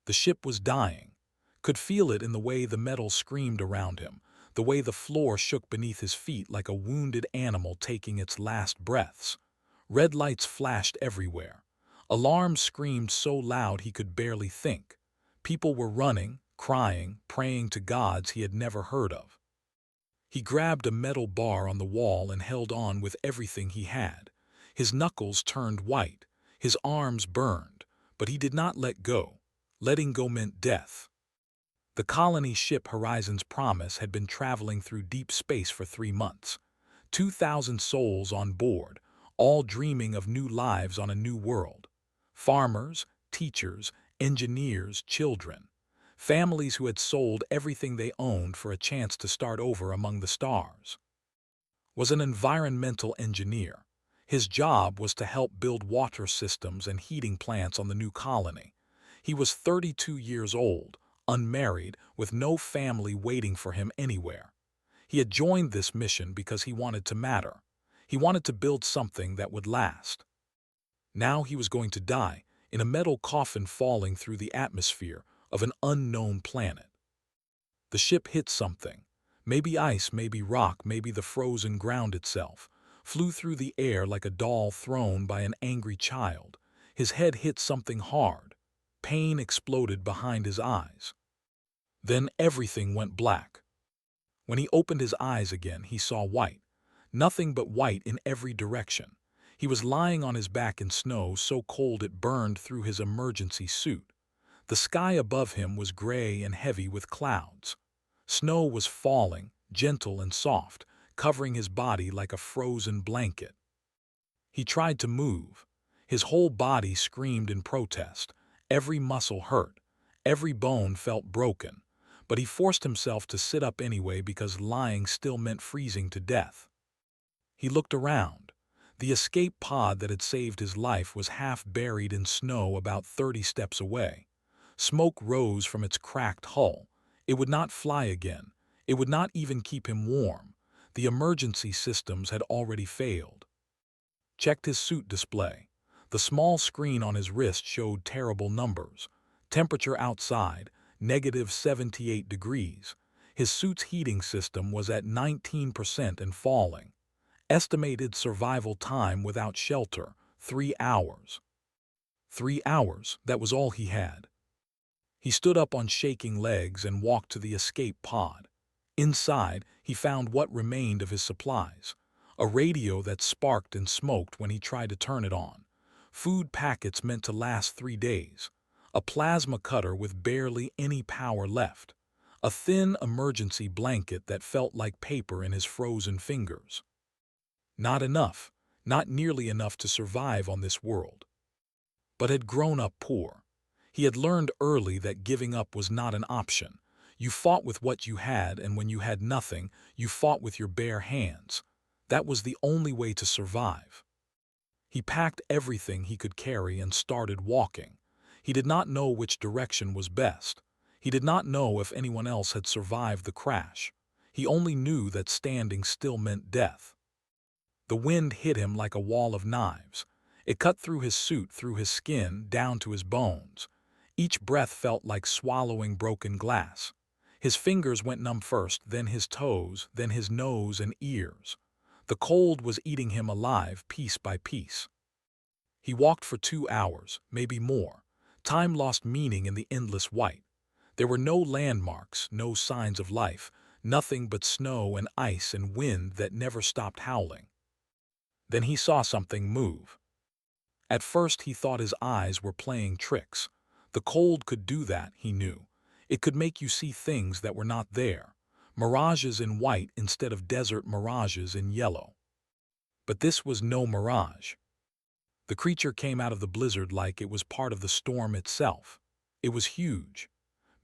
The ship was dying. Could feel it in the way the metal screamed around him, the way the floor shook beneath his feet like a wounded animal taking its last breaths. Red lights flashed everywhere. Alarms screamed so loud he could barely think. People were running, crying, praying to gods he had never heard of. He grabbed a metal bar on the wall and held on with everything he had. His knuckles turned white, his arms burned, but he did not let go. Letting go meant death. The colony ship Horizon's Promise had been traveling through deep space for 3 months. 2,000 souls on board, all dreaming of new lives on a new world. Farmers, teachers, engineers, children. Families who had sold everything they owned for a chance to start over among the stars. Was an environmental engineer. His job was to help build water systems and heating plants on the new colony. He was 32 years old, unmarried, with no family waiting for him anywhere. He had joined this mission because he wanted to matter. He wanted to build something that would last. Now he was going to die, in a metal coffin falling through the atmosphere of an unknown planet. The ship hit something. Maybe ice, maybe rock, maybe the frozen ground itself. Flew through the air like a doll thrown by an angry child. His head hit something hard. Pain exploded behind his eyes. Then everything went black. When he opened his eyes again, he saw white. Nothing but white in every direction. He was lying on his back in snow so cold it burned through his emergency suit. The sky above him was gray and heavy with clouds. Snow was falling, gentle and soft, covering his body like a frozen blanket. He tried to move. His whole body screamed in protest. Every muscle hurt. Every bone felt broken. But he forced himself to sit up anyway because lying still meant freezing to death. He looked around. The escape pod that had saved his life was half buried in snow about 30 steps away. Smoke rose from its cracked hull. It would not fly again. It would not even keep him warm. The emergency systems had already failed. Checked his suit display. The small screen on his wrist showed terrible numbers. Temperature outside, -78 degrees. His suit's heating system was at 19% and falling. Estimated survival time without shelter, 3 hours. 3 hours, that was all he had. He stood up on shaking legs and walked to the escape pod. Inside, he found what remained of his supplies. A radio that sparked and smoked when he tried to turn it on. Food packets meant to last 3 days. A plasma cutter with barely any power left. A thin emergency blanket that felt like paper in his frozen fingers. Not enough, not nearly enough to survive on this world. But had grown up poor. He had learned early that giving up was not an option. You fought with what you had, and when you had nothing, you fought with your bare hands. That was the only way to survive. He packed everything he could carry and started walking. He did not know which direction was best. He did not know if anyone else had survived the crash. He only knew that standing still meant death. The wind hit him like a wall of knives. It cut through his suit, through his skin, down to his bones. Each breath felt like swallowing broken glass. His fingers went numb first, then his toes, then his nose and ears. The cold was eating him alive, piece by piece. He walked for 2 hours, maybe more. Time lost meaning in the endless white. There were no landmarks, no signs of life, nothing but snow and ice and wind that never stopped howling. Then he saw something move. At first he thought his eyes were playing tricks. The cold could do that, he knew. It could make you see things that were not there. Mirages in white instead of desert mirages in yellow. But this was no mirage. The creature came out of the blizzard like it was part of the storm itself. It was huge.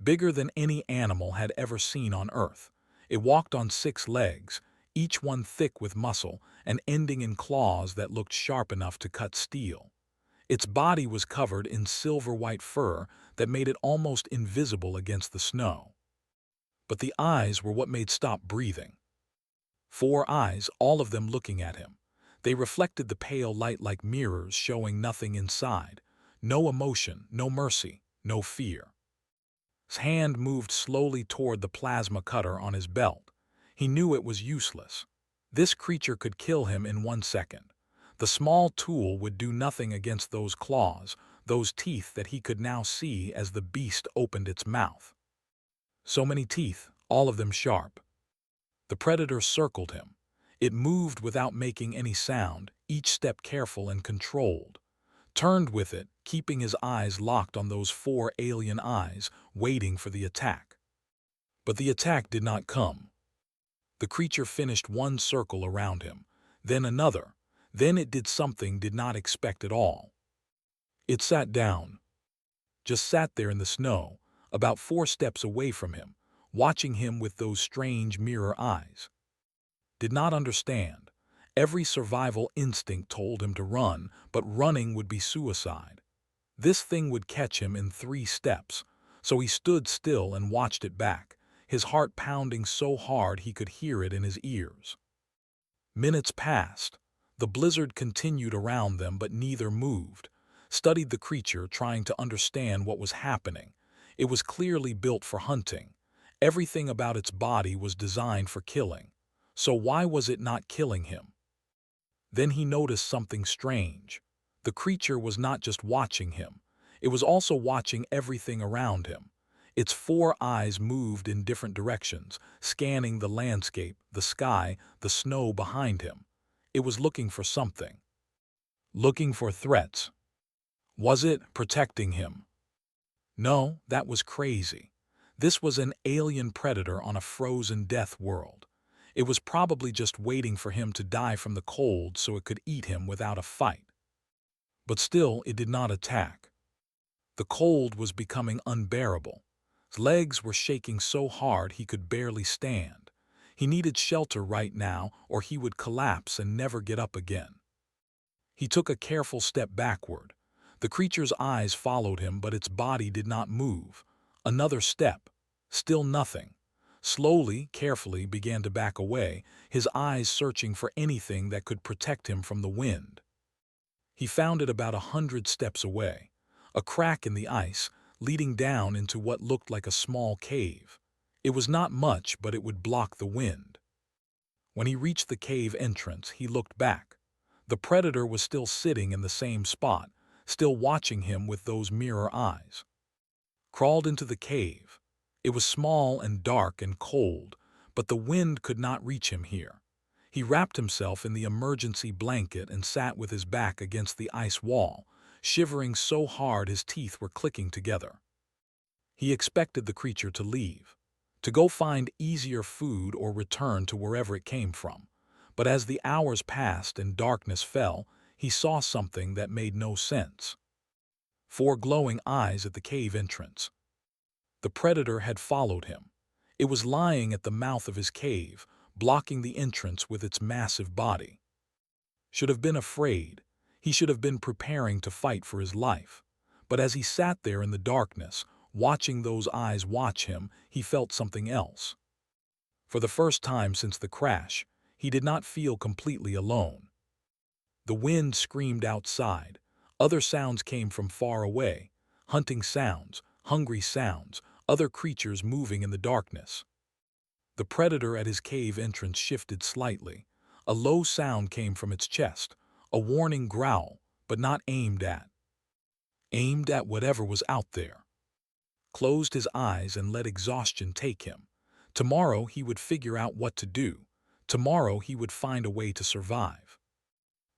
Bigger than any animal had ever seen on Earth. It walked on 6 legs, each one thick with muscle and ending in claws that looked sharp enough to cut steel. Its body was covered in silver-white fur that made it almost invisible against the snow. But the eyes were what made stop breathing. 4 eyes, all of them looking at him. They reflected the pale light like mirrors, showing nothing inside. No emotion, no mercy, no fear. His hand moved slowly toward the plasma cutter on his belt. He knew it was useless. This creature could kill him in 1 second. The small tool would do nothing against those claws, those teeth that he could now see as the beast opened its mouth. So many teeth, all of them sharp. The predator circled him. It moved without making any sound, each step careful and controlled. Turned with it, keeping his eyes locked on those 4 alien eyes, waiting for the attack. But the attack did not come. The creature finished 1 circle around him, then another. Then it did something did not expect at all. It sat down. Just sat there in the snow, about 4 steps away from him, watching him with those strange mirror eyes. Did not understand. Every survival instinct told him to run, but running would be suicide. This thing would catch him in 3 steps, so he stood still and watched it back, his heart pounding so hard he could hear it in his ears. Minutes passed. The blizzard continued around them, but neither moved. Studied the creature, trying to understand what was happening. It was clearly built for hunting. Everything about its body was designed for killing. So why was it not killing him? Then he noticed something strange. The creature was not just watching him. It was also watching everything around him. Its 4 eyes moved in different directions, scanning the landscape, the sky, the snow behind him. It was looking for something. Looking for threats. Was it protecting him? No, that was crazy. This was an alien predator on a frozen death world. It was probably just waiting for him to die from the cold so it could eat him without a fight. But still, it did not attack. The cold was becoming unbearable. His legs were shaking so hard he could barely stand. He needed shelter right now, or he would collapse and never get up again. He took a careful step backward. The creature's eyes followed him, but its body did not move. Another step. Still nothing. Slowly, carefully began to back away, his eyes searching for anything that could protect him from the wind. He found it about 100 steps away. A crack in the ice, leading down into what looked like a small cave. It was not much, but it would block the wind. When he reached the cave entrance, he looked back. The predator was still sitting in the same spot, still watching him with those mirror eyes. Crawled into the cave. It was small and dark and cold, but the wind could not reach him here. He wrapped himself in the emergency blanket and sat with his back against the ice wall, shivering so hard his teeth were clicking together. He expected the creature to leave, to go find easier food or return to wherever it came from. But as the hours passed and darkness fell, he saw something that made no sense. 4 glowing eyes at the cave entrance. The predator had followed him. It was lying at the mouth of his cave, blocking the entrance with its massive body. Should have been afraid. He should have been preparing to fight for his life. But as he sat there in the darkness, watching those eyes watch him, he felt something else. For the first time since the crash, he did not feel completely alone. The wind screamed outside. Other sounds came from far away. Hunting sounds, hungry sounds, other creatures moving in the darkness. The predator at his cave entrance shifted slightly. A low sound came from its chest, a warning growl, but not aimed at. Aimed at whatever was out there. Closed his eyes and let exhaustion take him. Tomorrow he would figure out what to do. Tomorrow he would find a way to survive.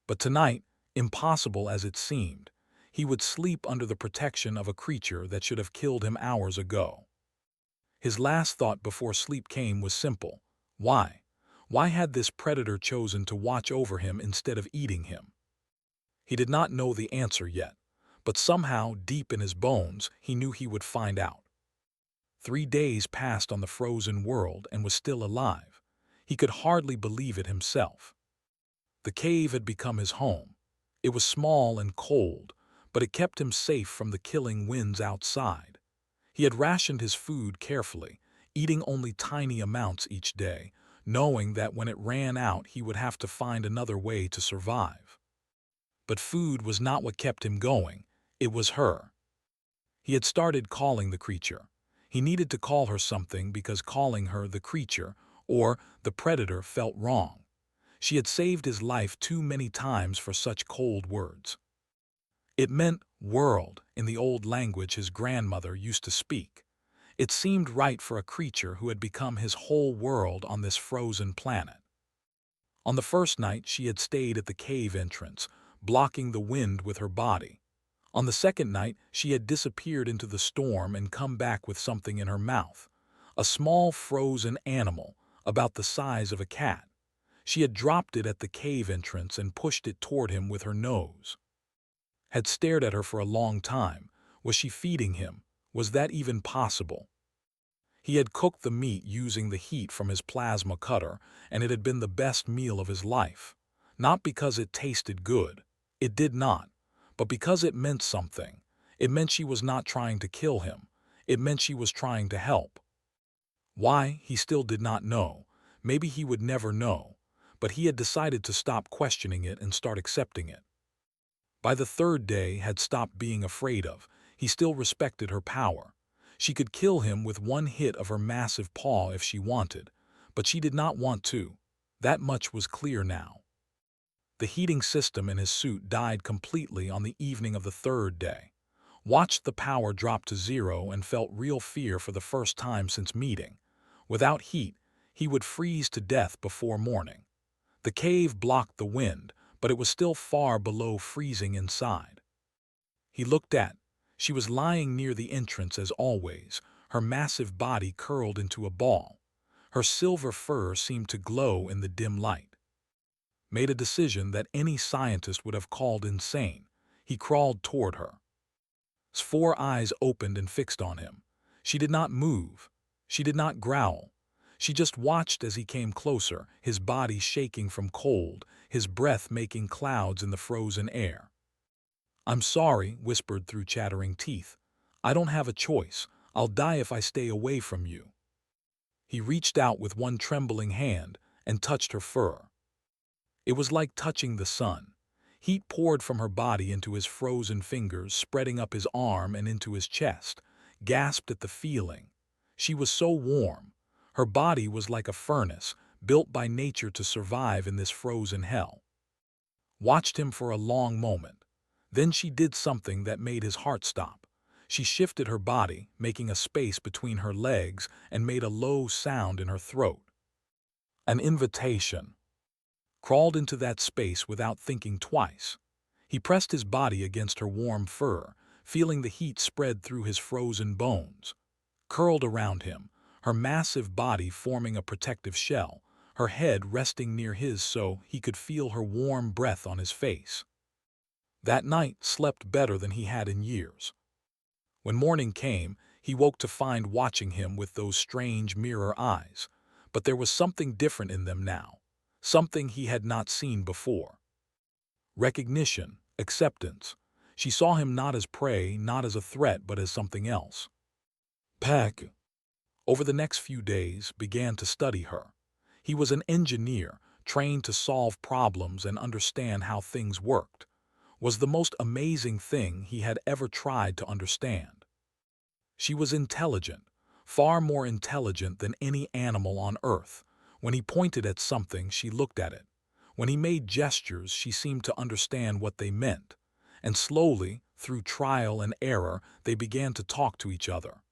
But tonight, impossible as it seemed, he would sleep under the protection of a creature that should have killed him hours ago. His last thought before sleep came was simple. Why? Why had this predator chosen to watch over him instead of eating him? He did not know the answer yet, but somehow, deep in his bones, he knew he would find out. 3 days passed on the frozen world and was still alive. He could hardly believe it himself. The cave had become his home. It was small and cold, but it kept him safe from the killing winds outside. He had rationed his food carefully, eating only tiny amounts each day, knowing that when it ran out he would have to find another way to survive. But food was not what kept him going, it was her. He had started calling the creature. He needed to call her something because calling her the creature or the predator felt wrong. She had saved his life too many times for such cold words. It meant world in the old language his grandmother used to speak. It seemed right for a creature who had become his whole world on this frozen planet. On the first night, she had stayed at the cave entrance, blocking the wind with her body. On the second night, she had disappeared into the storm and come back with something in her mouth. A small frozen animal, about the size of a cat. She had dropped it at the cave entrance and pushed it toward him with her nose. Had stared at her for a long time. Was she feeding him? Was that even possible? He had cooked the meat using the heat from his plasma cutter, and it had been the best meal of his life. Not because it tasted good. It did not. But because it meant something. It meant she was not trying to kill him. It meant she was trying to help. Why, he still did not know. Maybe he would never know. But he had decided to stop questioning it and start accepting it. By the third day, had stopped being afraid of. He still respected her power. She could kill him with one hit of her massive paw if she wanted, but she did not want to. That much was clear now. The heating system in his suit died completely on the evening of the third day. Watched the power drop to zero and felt real fear for the first time since meeting. Without heat, he would freeze to death before morning. The cave blocked the wind, but it was still far below freezing inside. He looked at. She was lying near the entrance as always, her massive body curled into a ball. Her silver fur seemed to glow in the dim light. Made a decision that any scientist would have called insane. He crawled toward her. His four eyes opened and fixed on him. She did not move. She did not growl. She just watched as he came closer, his body shaking from cold, his breath making clouds in the frozen air. "I'm sorry," whispered through chattering teeth. "I don't have a choice. I'll die if I stay away from you." He reached out with one trembling hand and touched her fur. It was like touching the sun. Heat poured from her body into his frozen fingers, spreading up his arm and into his chest. Gasped at the feeling. She was so warm. Her body was like a furnace, built by nature to survive in this frozen hell. Watched him for a long moment. Then she did something that made his heart stop. She shifted her body, making a space between her legs, and made a low sound in her throat. An invitation. Crawled into that space without thinking twice. He pressed his body against her warm fur, feeling the heat spread through his frozen bones. Curled around him, her massive body forming a protective shell, her head resting near his so he could feel her warm breath on his face. That night slept better than he had in years. When morning came, he woke to find watching him with those strange mirror eyes. But there was something different in them now. Something he had not seen before. Recognition, acceptance. She saw him not as prey, not as a threat, but as something else. Peck, over the next few days, began to study her. He was an engineer, trained to solve problems and understand how things worked. Was the most amazing thing he had ever tried to understand. She was intelligent, far more intelligent than any animal on Earth. When he pointed at something, she looked at it. When he made gestures, she seemed to understand what they meant. And slowly, through trial and error, they began to talk to each other.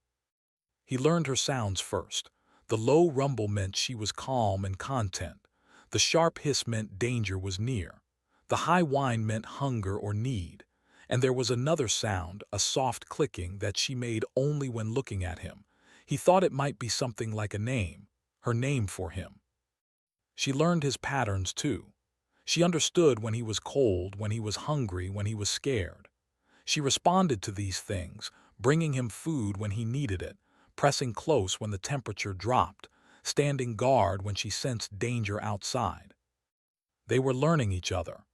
He learned her sounds first. The low rumble meant she was calm and content. The sharp hiss meant danger was near. The high whine meant hunger or need. And there was another sound, a soft clicking, that she made only when looking at him. He thought it might be something like a name, her name for him. She learned his patterns too. She understood when he was cold, when he was hungry, when he was scared. She responded to these things, bringing him food when he needed it, pressing close when the temperature dropped, standing guard when she sensed danger outside. They were learning each other.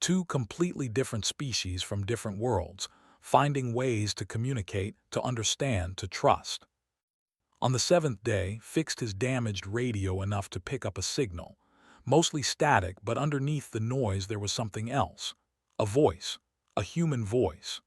Two completely different species from different worlds, finding ways to communicate, to understand, to trust. On the seventh day, fixed his damaged radio enough to pick up a signal. Mostly static, but underneath the noise there was something else. A voice. A human voice.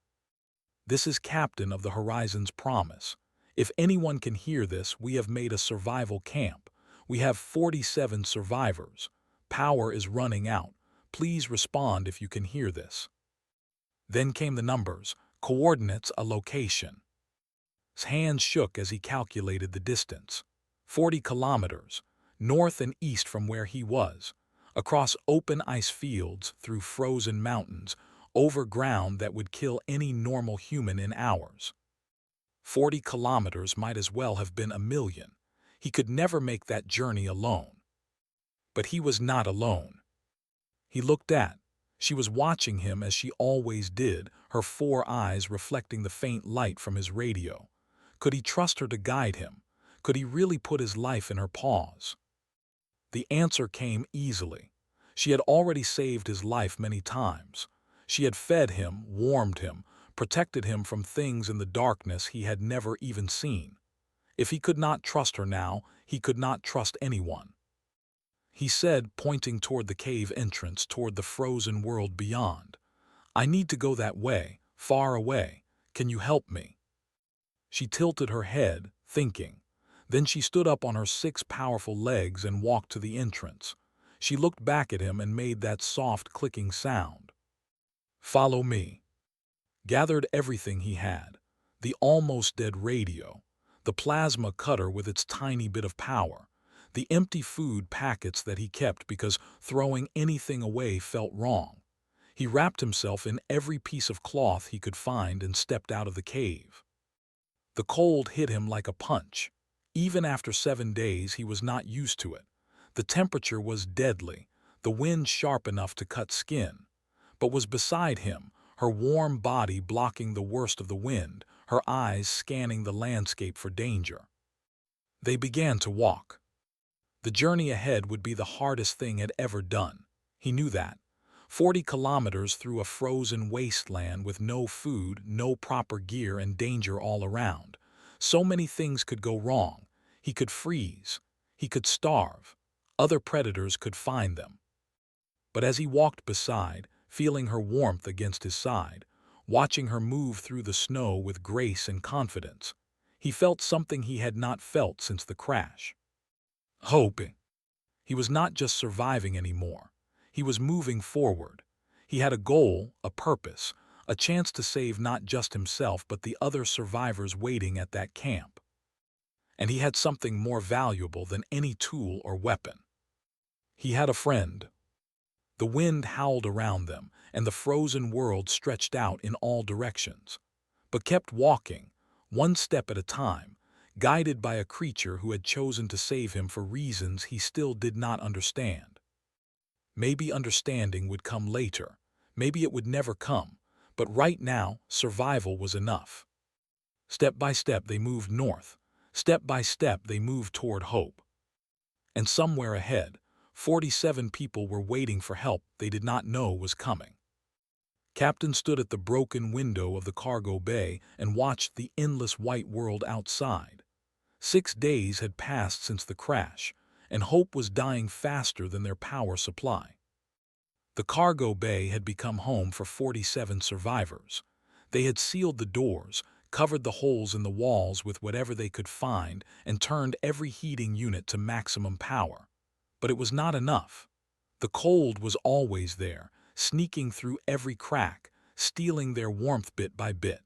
"This is Captain of the Horizon's promise. If anyone can hear this, we have made a survival camp. We have 47 survivors. Power is running out. Please respond if you can hear this." Then came the numbers, coordinates, a location. His hands shook as he calculated the distance. 40 kilometers, north and east from where he was, across open ice fields, through frozen mountains, over ground that would kill any normal human in hours. 40 kilometers might as well have been a million. He could never make that journey alone. But he was not alone. He looked at. She was watching him as she always did, her 4 eyes reflecting the faint light from his radio. Could he trust her to guide him? Could he really put his life in her paws? The answer came easily. She had already saved his life many times. She had fed him, warmed him, protected him from things in the darkness he had never even seen. If he could not trust her now, he could not trust anyone. He said, pointing toward the cave entrance, toward the frozen world beyond, "I need to go that way, far away. Can you help me?" She tilted her head, thinking. Then she stood up on her 6 powerful legs and walked to the entrance. She looked back at him and made that soft clicking sound. "Follow me." Gathered everything he had, the almost dead radio, the plasma cutter with its tiny bit of power, the empty food packets that he kept because throwing anything away felt wrong. He wrapped himself in every piece of cloth he could find and stepped out of the cave. The cold hit him like a punch. Even after 7 days, he was not used to it. The temperature was deadly, the wind sharp enough to cut skin. But was beside him, her warm body blocking the worst of the wind, her eyes scanning the landscape for danger. They began to walk. The journey ahead would be the hardest thing he had ever done. He knew that. 40 kilometers through a frozen wasteland with no food, no proper gear, and danger all around. So many things could go wrong. He could freeze. He could starve. Other predators could find them. But as he walked beside, feeling her warmth against his side, watching her move through the snow with grace and confidence, he felt something he had not felt since the crash. Hope. He was not just surviving anymore. He was moving forward. He had a goal, a purpose, a chance to save not just himself but the other survivors waiting at that camp. And he had something more valuable than any tool or weapon. He had a friend. The wind howled around them, and the frozen world stretched out in all directions, but kept walking, one step at a time, guided by a creature who had chosen to save him for reasons he still did not understand. Maybe understanding would come later, maybe it would never come, but right now, survival was enough. Step by step they moved north, step by step they moved toward hope. And somewhere ahead, 47 people were waiting for help they did not know was coming. Captain stood at the broken window of the cargo bay and watched the endless white world outside. 6 days had passed since the crash, and hope was dying faster than their power supply. The cargo bay had become home for 47 survivors. They had sealed the doors, covered the holes in the walls with whatever they could find, and turned every heating unit to maximum power. But it was not enough. The cold was always there, sneaking through every crack, stealing their warmth bit by bit.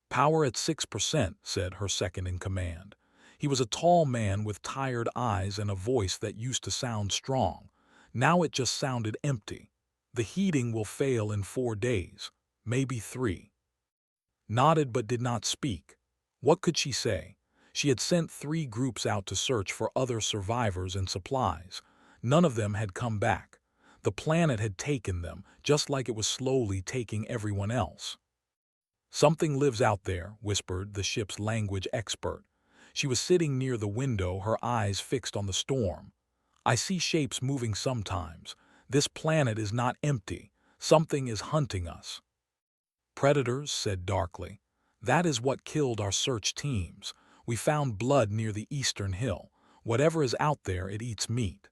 "Power at 6%, said her second-in-command. He was a tall man with tired eyes and a voice that used to sound strong. Now it just sounded empty. "The heating will fail in 4 days, maybe 3. Nodded but did not speak. What could she say? She had sent 3 groups out to search for other survivors and supplies. None of them had come back. The planet had taken them, just like it was slowly taking everyone else. "Something lives out there," whispered the ship's language expert. She was sitting near the window, her eyes fixed on the storm. "I see shapes moving sometimes. This planet is not empty. Something is hunting us." "Predators," said darkly. "That is what killed our search teams. We found blood near the eastern hill. Whatever is out there, it eats meat."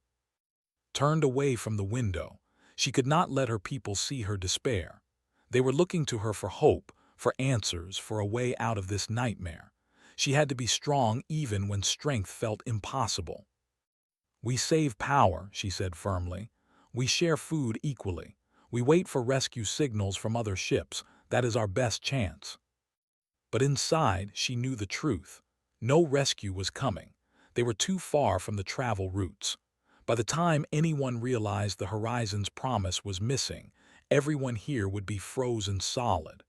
Turned away from the window. She could not let her people see her despair. They were looking to her for hope, for answers, for a way out of this nightmare. She had to be strong even when strength felt impossible. "We save power," she said firmly. "We share food equally. We wait for rescue signals from other ships. That is our best chance." But inside, she knew the truth. No rescue was coming. They were too far from the travel routes. By the time anyone realized the horizon's promise was missing, everyone here would be frozen solid.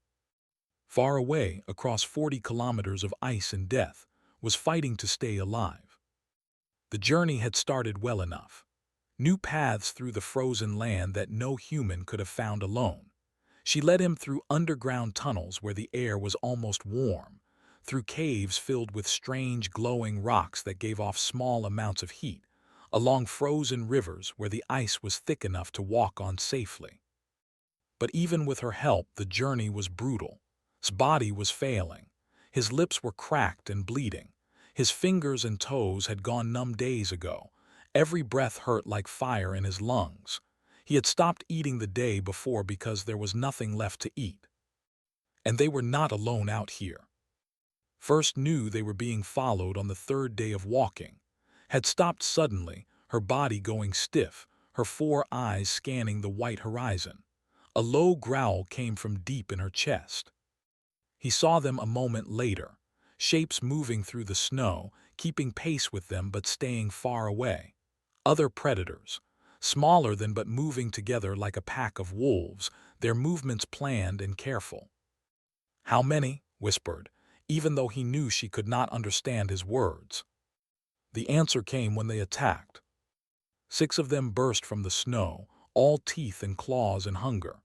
Far away, across 40 kilometers of ice and death, was fighting to stay alive. The journey had started well enough. New paths through the frozen land that no human could have found alone. She led him through underground tunnels where the air was almost warm, through caves filled with strange glowing rocks that gave off small amounts of heat, along frozen rivers where the ice was thick enough to walk on safely. But even with her help, the journey was brutal. His body was failing. His lips were cracked and bleeding. His fingers and toes had gone numb days ago. Every breath hurt like fire in his lungs. He had stopped eating the day before because there was nothing left to eat. And they were not alone out here. First knew they were being followed on the third day of walking. Had stopped suddenly, her body going stiff, her 4 eyes scanning the white horizon. A low growl came from deep in her chest. He saw them a moment later, shapes moving through the snow, keeping pace with them but staying far away. Other predators, smaller than but moving together like a pack of wolves, their movements planned and careful. "How many?" whispered, even though he knew she could not understand his words. The answer came when they attacked. 6 of them burst from the snow, all teeth and claws and hunger.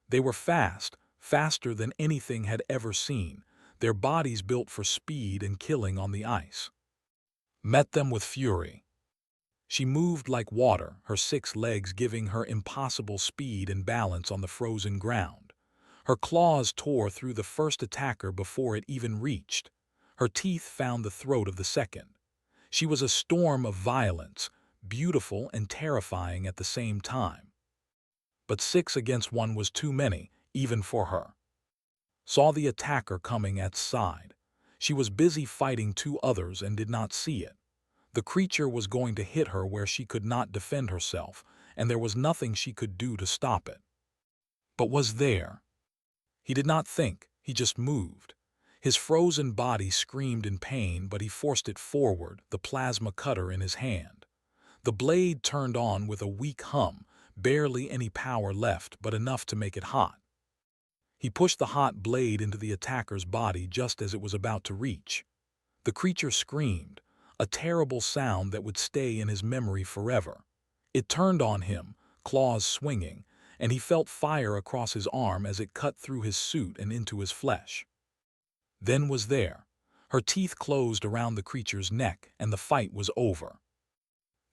They were fast, faster than anything had ever seen, their bodies built for speed and killing on the ice. Met them with fury. She moved like water, her 6 legs giving her impossible speed and balance on the frozen ground. Her claws tore through the first attacker before it even reached. Her teeth found the throat of the second. She was a storm of violence, beautiful and terrifying at the same time. But 6 against 1 was too many, even for her. Saw the attacker coming at side. She was busy fighting 2 others and did not see it. The creature was going to hit her where she could not defend herself, and there was nothing she could do to stop it. But was there? He did not think, he just moved. His frozen body screamed in pain, but he forced it forward, the plasma cutter in his hand. The blade turned on with a weak hum, barely any power left, but enough to make it hot. He pushed the hot blade into the attacker's body just as it was about to reach. The creature screamed, a terrible sound that would stay in his memory forever. It turned on him, claws swinging, and he felt fire across his arm as it cut through his suit and into his flesh. Then was there. Her teeth closed around the creature's neck, and the fight was over.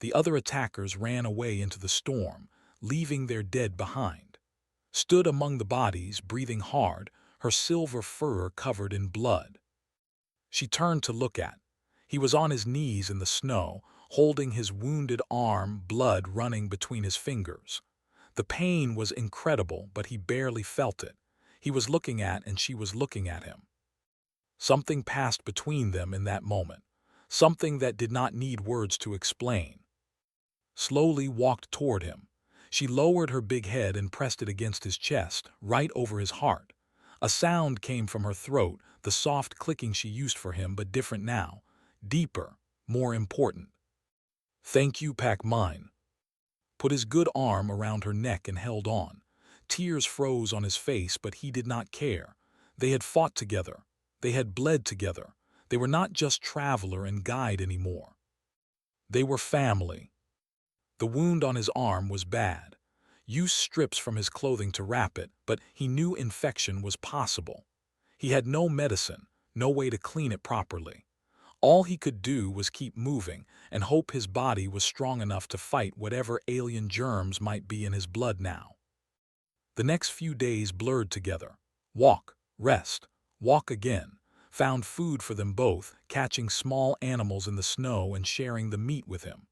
The other attackers ran away into the storm, leaving their dead behind. Stood among the bodies, breathing hard, her silver fur covered in blood. She turned to look at. He was on his knees in the snow, holding his wounded arm, blood running between his fingers. The pain was incredible, but he barely felt it. He was looking at and she was looking at him. Something passed between them in that moment, something that did not need words to explain. Slowly walked toward him. She lowered her big head and pressed it against his chest, right over his heart. A sound came from her throat, the soft clicking she used for him, but different now. Deeper, more important. "Thank you, pack mine." Put his good arm around her neck and held on. Tears froze on his face, but he did not care. They had fought together. They had bled together. They were not just traveler and guide anymore. They were family. The wound on his arm was bad. Used strips from his clothing to wrap it, but he knew infection was possible. He had no medicine, no way to clean it properly. All he could do was keep moving and hope his body was strong enough to fight whatever alien germs might be in his blood now. The next few days blurred together. Walk, rest, walk again. Found food for them both, catching small animals in the snow and sharing the meat with him.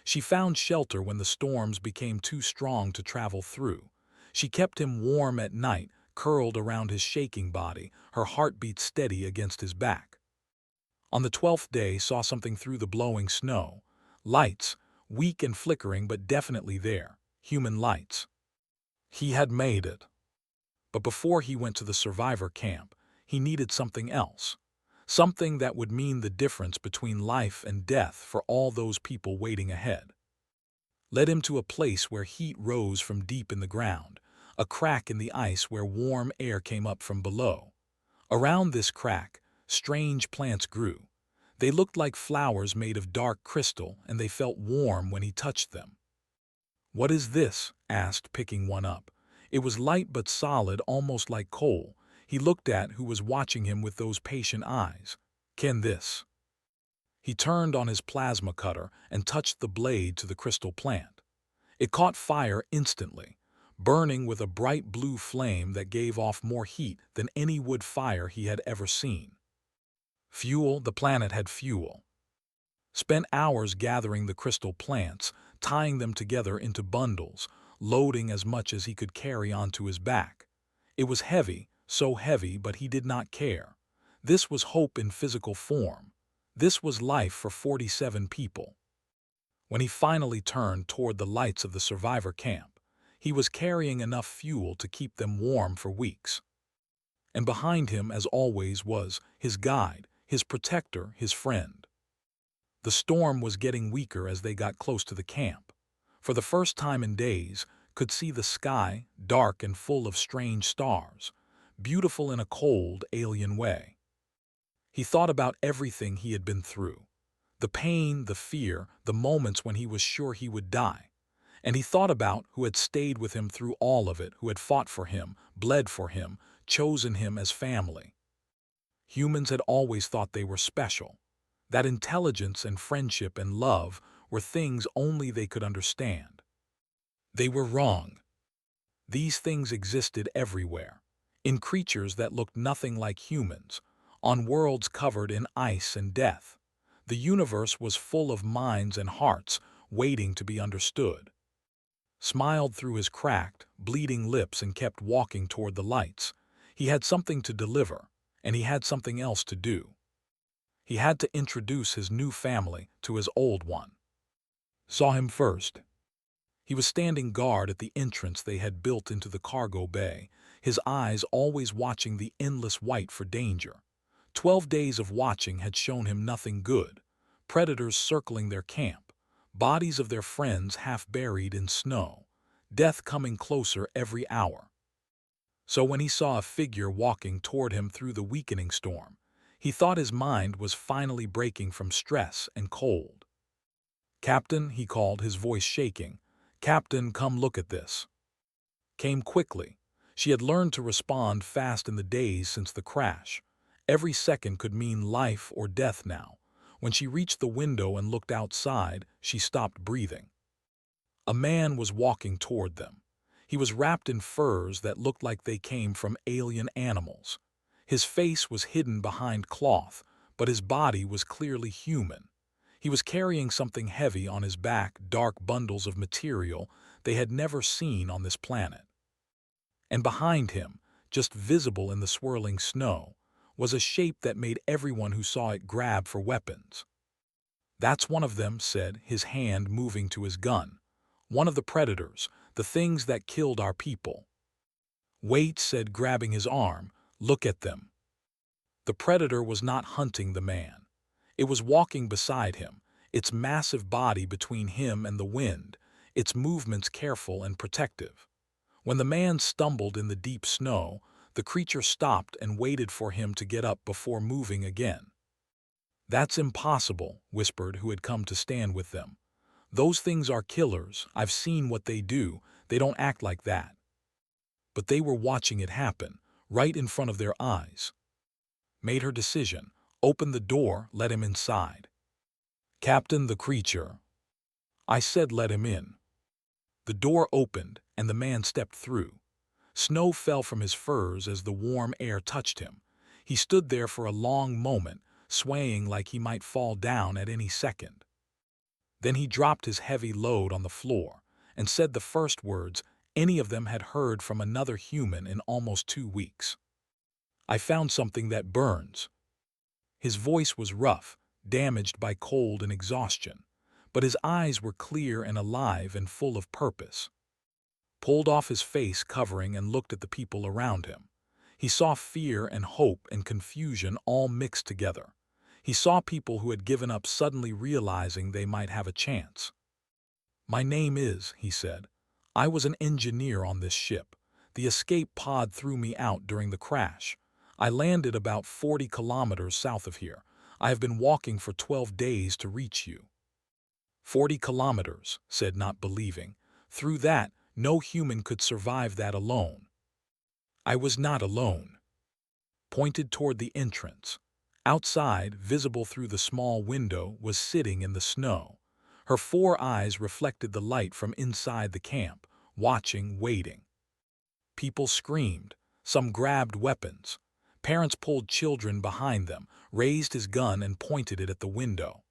She found shelter when the storms became too strong to travel through. She kept him warm at night, curled around his shaking body, her heartbeat steady against his back. On the 12th day, saw something through the blowing snow. Lights, weak and flickering but definitely there. Human lights. He had made it. But before he went to the survivor camp, he needed something else. Something that would mean the difference between life and death for all those people waiting ahead. Led him to a place where heat rose from deep in the ground, a crack in the ice where warm air came up from below. Around this crack, strange plants grew. They looked like flowers made of dark crystal, and they felt warm when he touched them. "What is this?" asked, picking one up. It was light but solid, almost like coal. He looked at who was watching him with those patient eyes. "Can this?" He turned on his plasma cutter and touched the blade to the crystal plant. It caught fire instantly, burning with a bright blue flame that gave off more heat than any wood fire he had ever seen. Fuel, the planet had fuel. Spent hours gathering the crystal plants, tying them together into bundles, loading as much as he could carry onto his back. It was heavy, so heavy, but he did not care. This was hope in physical form. This was life for 47 people. When he finally turned toward the lights of the survivor camp, he was carrying enough fuel to keep them warm for weeks. And behind him, as always, was his guide, his protector, his friend. The storm was getting weaker as they got close to the camp. For the first time in days, could see the sky, dark and full of strange stars, beautiful in a cold, alien way. He thought about everything he had been through. The pain, the fear, the moments when he was sure he would die. And he thought about who had stayed with him through all of it, who had fought for him, bled for him, chosen him as family. Humans had always thought they were special, that intelligence and friendship and love were things only they could understand. They were wrong. These things existed everywhere, in creatures that looked nothing like humans, on worlds covered in ice and death. The universe was full of minds and hearts waiting to be understood. Smiled through his cracked, bleeding lips and kept walking toward the lights. He had something to deliver, and he had something else to do. He had to introduce his new family to his old one. Saw him first. He was standing guard at the entrance they had built into the cargo bay, his eyes always watching the endless white for danger. 12 days of watching had shown him nothing good. Predators circling their camp, bodies of their friends half buried in snow, death coming closer every hour. So when he saw a figure walking toward him through the weakening storm, he thought his mind was finally breaking from stress and cold. "Captain," he called, his voice shaking. "Captain, come look at this." Came quickly. She had learned to respond fast in the days since the crash. Every second could mean life or death now. When she reached the window and looked outside, she stopped breathing. A man was walking toward them. He was wrapped in furs that looked like they came from alien animals. His face was hidden behind cloth, but his body was clearly human. He was carrying something heavy on his back, dark bundles of material they had never seen on this planet. And behind him, just visible in the swirling snow, was a shape that made everyone who saw it grab for weapons. "That's one of them," said, his hand moving to his gun. "One of the predators, the things that killed our people." "Wait," said, grabbing his arm. "Look at them." The predator was not hunting the man. It was walking beside him, its massive body between him and the wind, its movements careful and protective. When the man stumbled in the deep snow, the creature stopped and waited for him to get up before moving again. "That's impossible," whispered who had come to stand with them. "Those things are killers. I've seen what they do. They don't act like that." But they were watching it happen, right in front of their eyes. Made her decision. Opened the door, let him inside. "Captain, the creature." I said let him in. The door opened, and the man stepped through. Snow fell from his furs as the warm air touched him. He stood there for a long moment, swaying like he might fall down at any second. Then he dropped his heavy load on the floor and said the first words any of them had heard from another human in almost 2 weeks. "I found something that burns." His voice was rough, damaged by cold and exhaustion, but his eyes were clear and alive and full of purpose. Pulled off his face covering and looked at the people around him. He saw fear and hope and confusion all mixed together. He saw people who had given up suddenly realizing they might have a chance. "My name is," he said. "I was an engineer on this ship. The escape pod threw me out during the crash. I landed about 40 kilometers south of here. I have been walking for 12 days to reach you." 40 kilometers, said not believing. Through that, no human could survive that alone. I was not alone. Pointed toward the entrance. Outside, visible through the small window, was sitting in the snow. Her 4 eyes reflected the light from inside the camp, watching, waiting. People screamed. Some grabbed weapons. Parents pulled children behind them, raised his gun and pointed it at the window.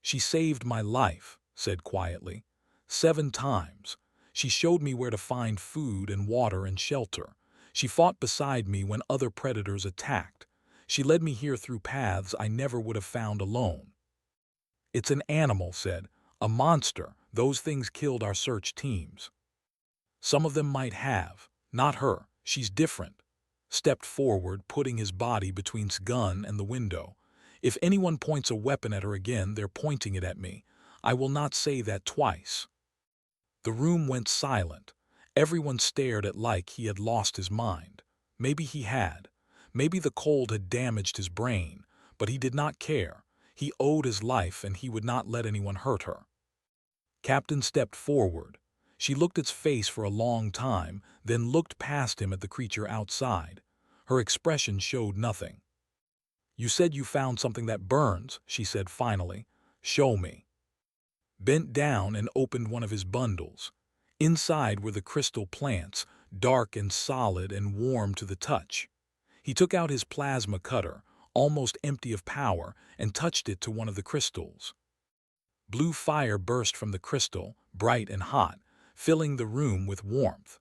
"She saved my life," said quietly. 7 times. She showed me where to find food and water and shelter. She fought beside me when other predators attacked. She led me here through paths I never would have found alone. "It's an animal," said. "A monster. Those things killed our search teams." "Some of them might have. Not her. She's different." Stepped forward, putting his body between his gun and the window. "If anyone points a weapon at her again, they're pointing it at me. I will not say that twice." The room went silent. Everyone stared at like he had lost his mind. Maybe he had. Maybe the cold had damaged his brain, but he did not care. He owed his life and he would not let anyone hurt her. Captain stepped forward. She looked at his face for a long time, then looked past him at the creature outside. Her expression showed nothing. "You said you found something that burns," she said finally. "Show me." Bent down and opened one of his bundles. Inside were the crystal plants, dark and solid and warm to the touch. He took out his plasma cutter, almost empty of power, and touched it to one of the crystals. Blue fire burst from the crystal, bright and hot, filling the room with warmth.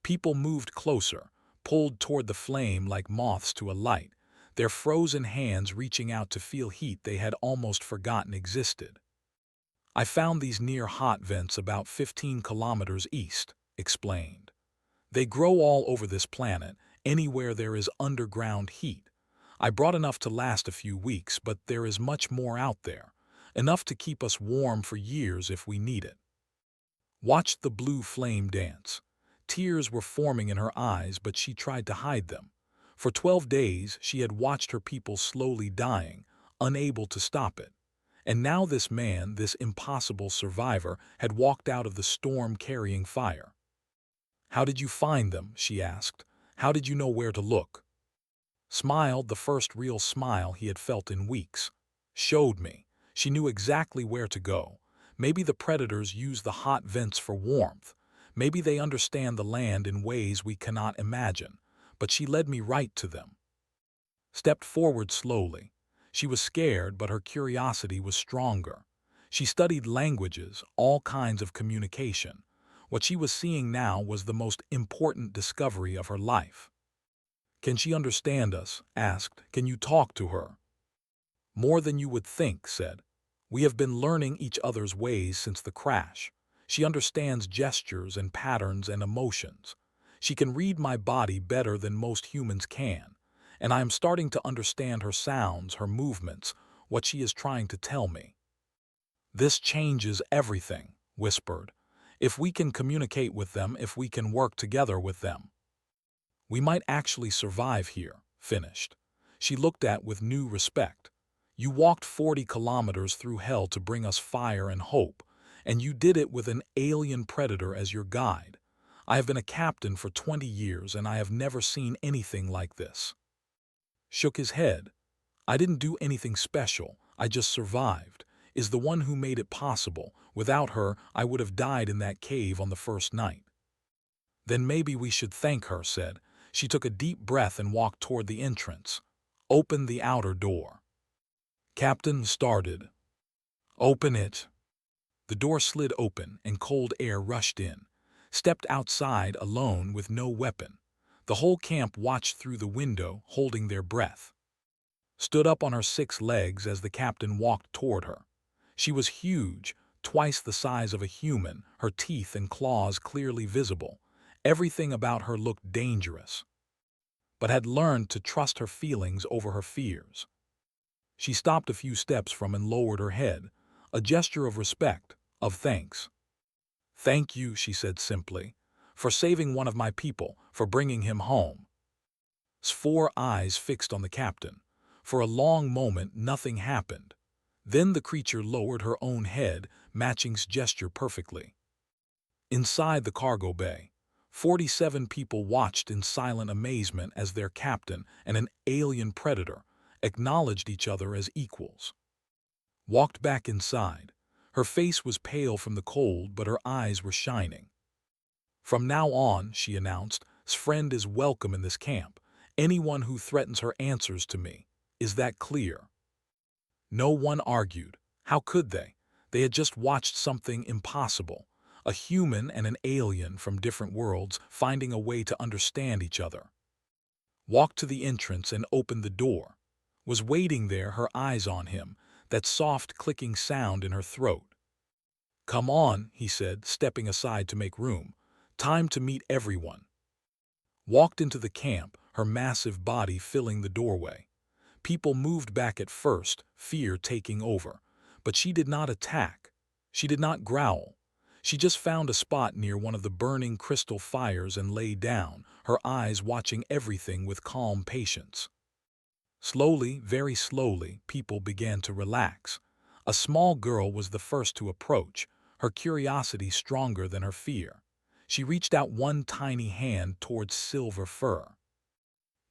People moved closer, pulled toward the flame like moths to a light, their frozen hands reaching out to feel heat they had almost forgotten existed. "I found these near hot vents about 15 kilometers east," explained. "They grow all over this planet, anywhere there is underground heat. I brought enough to last a few weeks, but there is much more out there, enough to keep us warm for years if we need it." Watched the blue flame dance. Tears were forming in her eyes, but she tried to hide them. For 12 days she had watched her people slowly dying, unable to stop it. And now this man, this impossible survivor, had walked out of the storm carrying fire. "How did you find them?" she asked. "How did you know where to look?" Smiled, the first real smile he had felt in weeks. "Showed me." She knew exactly where to go. Maybe the predators use the hot vents for warmth. Maybe they understand the land in ways we cannot imagine. But she led me right to them. Stepped forward slowly. She was scared, but her curiosity was stronger. She studied languages, all kinds of communication. What she was seeing now was the most important discovery of her life. "Can she understand us?" asked. "Can you talk to her?" "More than you would think," said. "We have been learning each other's ways since the crash. She understands gestures and patterns and emotions. She can read my body better than most humans can, and I am starting to understand her sounds, her movements, what she is trying to tell me." "This changes everything," whispered. "If we can communicate with them, if we can work together with them, we might actually survive here," finished. She looked at with new respect. "You walked 40 kilometers through hell to bring us fire and hope, and you did it with an alien predator as your guide. I have been a captain for 20 years and I have never seen anything like this." Shook his head. "I didn't do anything special. I just survived. Is the one who made it possible. Without her, I would have died in that cave on the first night." "Then maybe we should thank her," said. She took a deep breath and walked toward the entrance. Opened the outer door. Captain started. "Open it." The door slid open and cold air rushed in. Stepped outside alone with no weapon. The whole camp watched through the window, holding their breath. stood up on her 6 legs as the captain walked toward her. She was huge, twice the size of a human, her teeth and claws clearly visible. Everything about her looked dangerous, but had learned to trust her feelings over her fears. She stopped a few steps from and lowered her head, a gesture of respect, of thanks. "Thank you," she said simply, "for saving one of my people, for bringing him home." 4 eyes fixed on the captain. For a long moment nothing happened. Then the creature lowered her own head, matching his gesture perfectly. Inside the cargo bay, 47 people watched in silent amazement as their captain and an alien predator acknowledged each other as equals. Walked back inside. Her face was pale from the cold, but her eyes were shining. "From now on," she announced, "his friend is welcome in this camp. Anyone who threatens her answers to me. Is that clear?" No one argued. How could they? They had just watched something impossible. A human and an alien from different worlds finding a way to understand each other. Walked to the entrance and opened the door. Was waiting there, her eyes on him, that soft clicking sound in her throat. "Come on," he said, stepping aside to make room. "Time to meet everyone." Walked into the camp, her massive body filling the doorway. People moved back at first, fear taking over. But she did not attack. She did not growl. She just found a spot near one of the burning crystal fires and lay down, her eyes watching everything with calm patience. Slowly, very slowly, people began to relax. A small girl was the first to approach, her curiosity stronger than her fear. She reached out one tiny hand towards silver fur.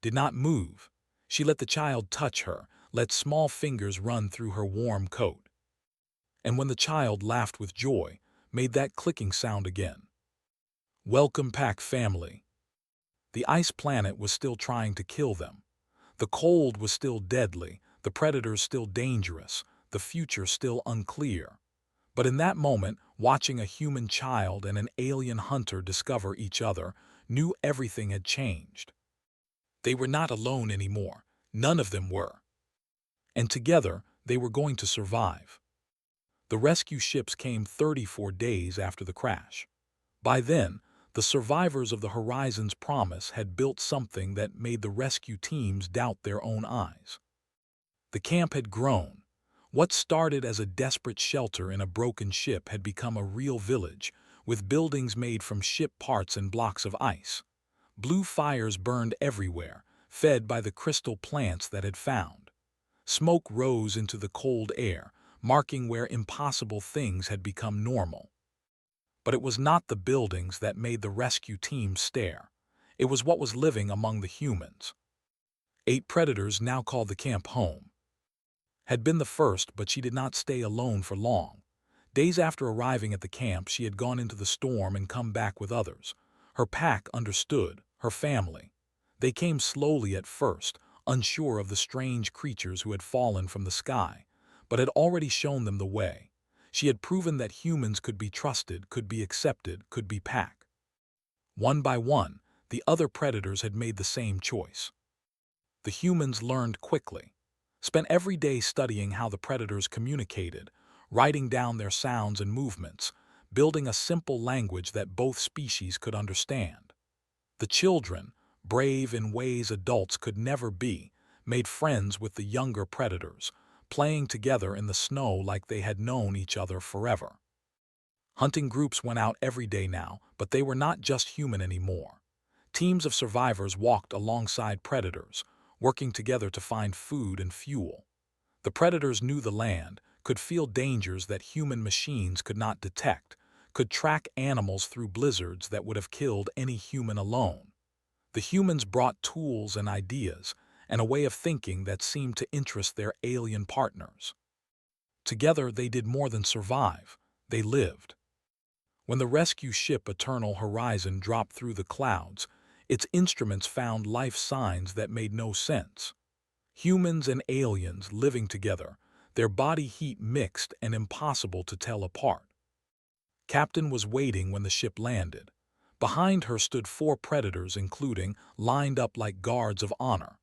Did not move. She let the child touch her, let small fingers run through her warm coat. And when the child laughed with joy, made that clicking sound again. "Welcome back, family." The ice planet was still trying to kill them. The cold was still deadly, the predators still dangerous, the future still unclear. But in that moment, watching a human child and an alien hunter discover each other, knew everything had changed. They were not alone anymore. None of them were. And together, they were going to survive. The rescue ships came 34 days after the crash. By then, the survivors of the Horizon's Promise had built something that made the rescue teams doubt their own eyes. The camp had grown. What started as a desperate shelter in a broken ship had become a real village, with buildings made from ship parts and blocks of ice. Blue fires burned everywhere, fed by the crystal plants that had found. Smoke rose into the cold air, marking where impossible things had become normal. But it was not the buildings that made the rescue team stare. It was what was living among the humans. 8 predators now called the camp home. Had been the first, but she did not stay alone for long. Days after arriving at the camp, she had gone into the storm and come back with others. Her pack understood, her family. They came slowly at first, unsure of the strange creatures who had fallen from the sky, but had already shown them the way. She had proven that humans could be trusted, could be accepted, could be packed. One by one, the other predators had made the same choice. The humans learned quickly, spent every day studying how the predators communicated, writing down their sounds and movements, building a simple language that both species could understand. The children, brave in ways adults could never be, made friends with the younger predators, playing together in the snow like they had known each other forever. Hunting groups went out every day now, but they were not just human anymore. Teams of survivors walked alongside predators, working together to find food and fuel. The predators knew the land, could feel dangers that human machines could not detect, could track animals through blizzards that would have killed any human alone. The humans brought tools and ideas, and a way of thinking that seemed to interest their alien partners. Together they did more than survive, they lived. When the rescue ship Eternal Horizon dropped through the clouds, its instruments found life signs that made no sense. Humans and aliens living together, their body heat mixed and impossible to tell apart. Captain was waiting when the ship landed. Behind her stood 4 predators, including, lined up like guards of honor.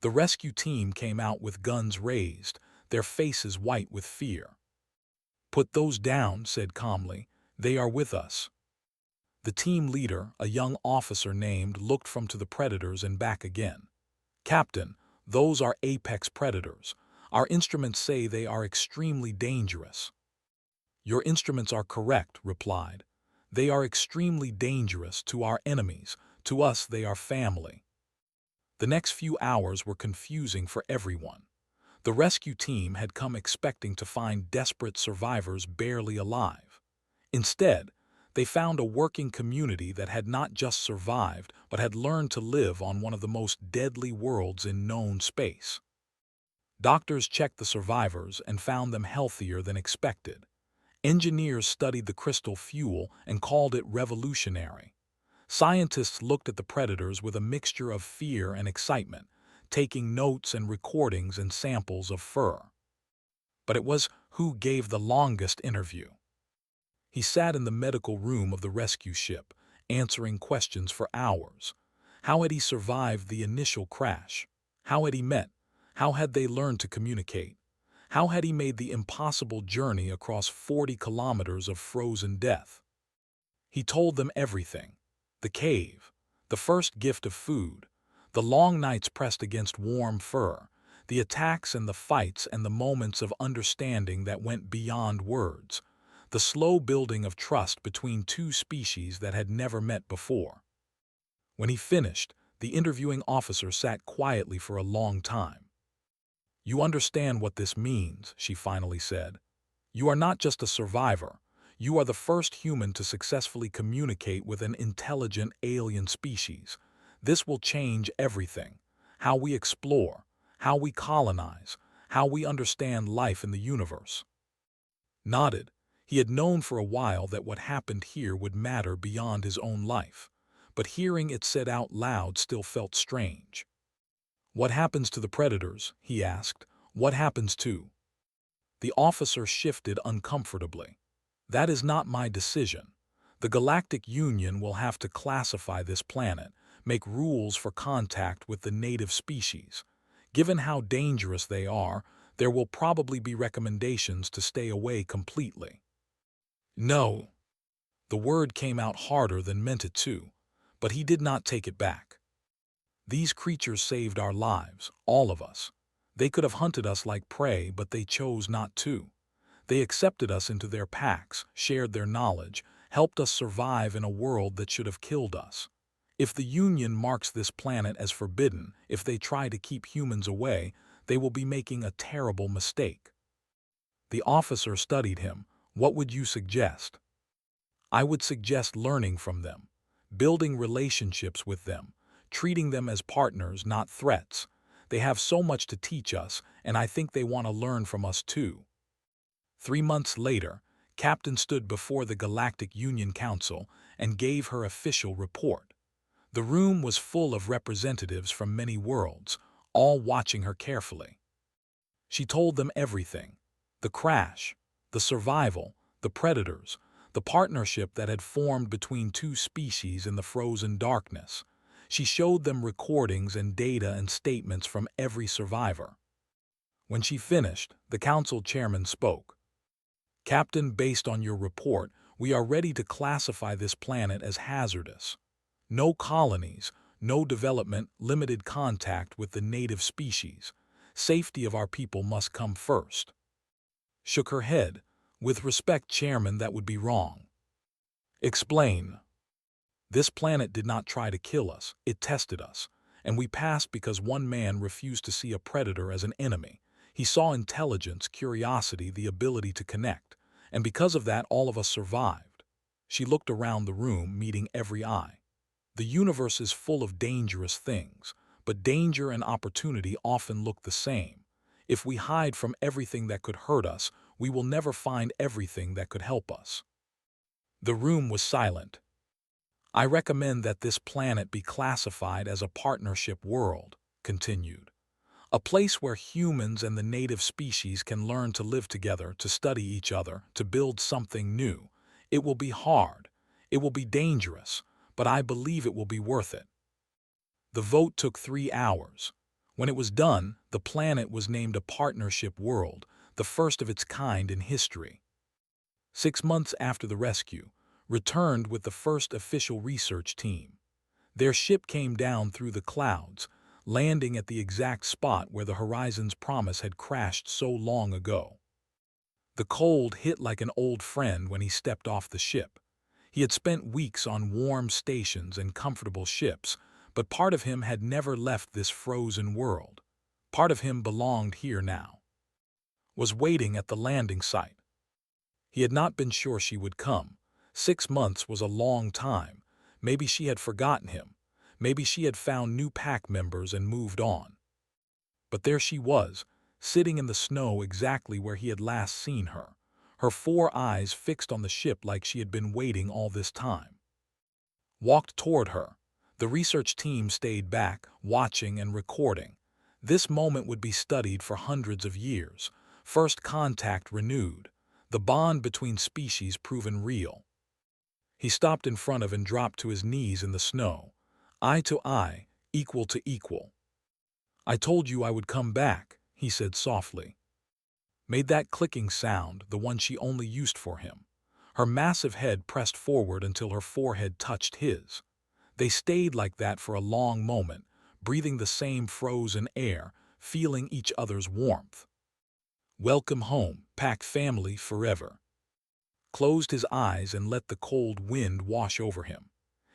The rescue team came out with guns raised, their faces white with fear. "Put those down," said calmly. "They are with us." The team leader, a young officer named, looked from to the predators and back again. "Captain, those are apex predators. Our instruments say they are extremely dangerous." "Your instruments are correct," replied. "They are extremely dangerous to our enemies. To us they are family." The next few hours were confusing for everyone. The rescue team had come expecting to find desperate survivors barely alive. Instead, they found a working community that had not just survived, but had learned to live on one of the most deadly worlds in known space. Doctors checked the survivors and found them healthier than expected. Engineers studied the crystal fuel and called it revolutionary. Scientists looked at the predators with a mixture of fear and excitement, taking notes and recordings and samples of fur. But it was who gave the longest interview. He sat in the medical room of the rescue ship, answering questions for hours. How had he survived the initial crash? How had he met? How had they learned to communicate? How had he made the impossible journey across 40 kilometers of frozen death? He told them everything. The cave, the first gift of food, the long nights pressed against warm fur, the attacks and the fights and the moments of understanding that went beyond words, the slow building of trust between two species that had never met before. When he finished, the interviewing officer sat quietly for a long time. "You understand what this means," she finally said. "You are not just a survivor. You are the first human to successfully communicate with an intelligent alien species. This will change everything. How we explore, how we colonize, how we understand life in the universe." Nodded. He had known for a while that what happened here would matter beyond his own life, but hearing it said out loud still felt strange. "What happens to the predators?" he asked. "What happens to—" The officer shifted uncomfortably. "That is not my decision. The Galactic Union will have to classify this planet, make rules for contact with the native species. Given how dangerous they are, there will probably be recommendations to stay away completely." "No." The word came out harder than meant it to, but he did not take it back. "These creatures saved our lives, all of us. They could have hunted us like prey, but they chose not to. They accepted us into their packs, shared their knowledge, helped us survive in a world that should have killed us. If the Union marks this planet as forbidden, if they try to keep humans away, they will be making a terrible mistake." The officer studied him. "What would you suggest?" "I would suggest learning from them, building relationships with them, treating them as partners, not threats. They have so much to teach us, and I think they want to learn from us too." 3 months later, Captain stood before the Galactic Union Council and gave her official report. The room was full of representatives from many worlds, all watching her carefully. She told them everything: the crash, the survival, the predators, the partnership that had formed between two species in the frozen darkness. She showed them recordings and data and statements from every survivor. When she finished, the council chairman spoke. "Captain, based on your report, we are ready to classify this planet as hazardous. No colonies, no development, limited contact with the native species. Safety of our people must come first." Shook her head. "With respect, Chairman, that would be wrong." "Explain." "This planet did not try to kill us, it tested us. And we passed because one man refused to see a predator as an enemy. He saw intelligence, curiosity, the ability to connect. And because of that, all of us survived." She looked around the room, meeting every eye. "The universe is full of dangerous things, but danger and opportunity often look the same. If we hide from everything that could hurt us, we will never find everything that could help us." The room was silent. "I recommend that this planet be classified as a partnership world," continued. "A place where humans and the native species can learn to live together, to study each other, to build something new. It will be hard. It will be dangerous, but I believe it will be worth it." The vote took 3 hours. When it was done, the planet was named a partnership world, the first of its kind in history. 6 months after the rescue, returned with the first official research team. Their ship came down through the clouds, landing at the exact spot where the Horizon's Promise had crashed so long ago. The cold hit like an old friend when he stepped off the ship. He had spent weeks on warm stations and comfortable ships, but part of him had never left this frozen world. Part of him belonged here now. Was waiting at the landing site. He had not been sure she would come. 6 months was a long time. Maybe she had forgotten him. Maybe she had found new pack members and moved on. But there she was, sitting in the snow exactly where he had last seen her, her 4 eyes fixed on the ship like she had been waiting all this time. Walked toward her. The research team stayed back, watching and recording. This moment would be studied for hundreds of years. First contact renewed. The bond between species proven real. He stopped in front of and dropped to his knees in the snow. Eye to eye, equal to equal. "I told you I would come back," he said softly. Made that clicking sound, the one she only used for him. Her massive head pressed forward until her forehead touched his. They stayed like that for a long moment, breathing the same frozen air, feeling each other's warmth. Welcome home, pack family forever. Closed his eyes and let the cold wind wash over him.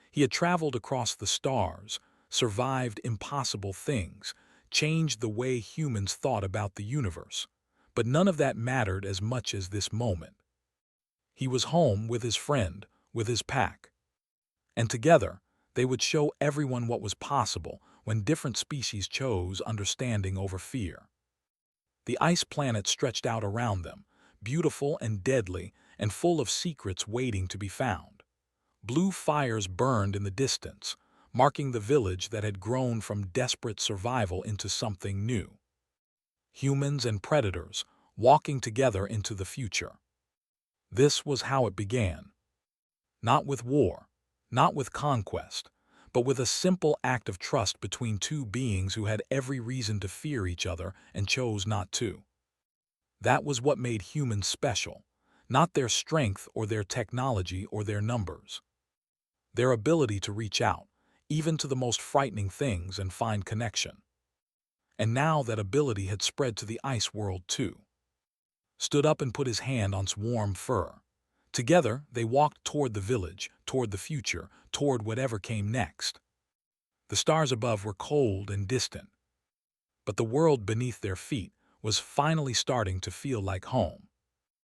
He had traveled across the stars, survived impossible things, changed the way humans thought about the universe. But none of that mattered as much as this moment. He was home with his friend, with his pack. And together, they would show everyone what was possible when different species chose understanding over fear. The ice planet stretched out around them, beautiful and deadly and full of secrets waiting to be found. Blue fires burned in the distance, marking the village that had grown from desperate survival into something new. Humans and predators, walking together into the future. This was how it began. Not with war, not with conquest, but with a simple act of trust between two beings who had every reason to fear each other and chose not to. That was what made humans special, not their strength or their technology or their numbers. Their ability to reach out, even to the most frightening things, and find connection. And now that ability had spread to the ice world too. Stood up and put his hand on its warm fur. Together, they walked toward the village, toward the future, toward whatever came next. The stars above were cold and distant. But the world beneath their feet was finally starting to feel like home.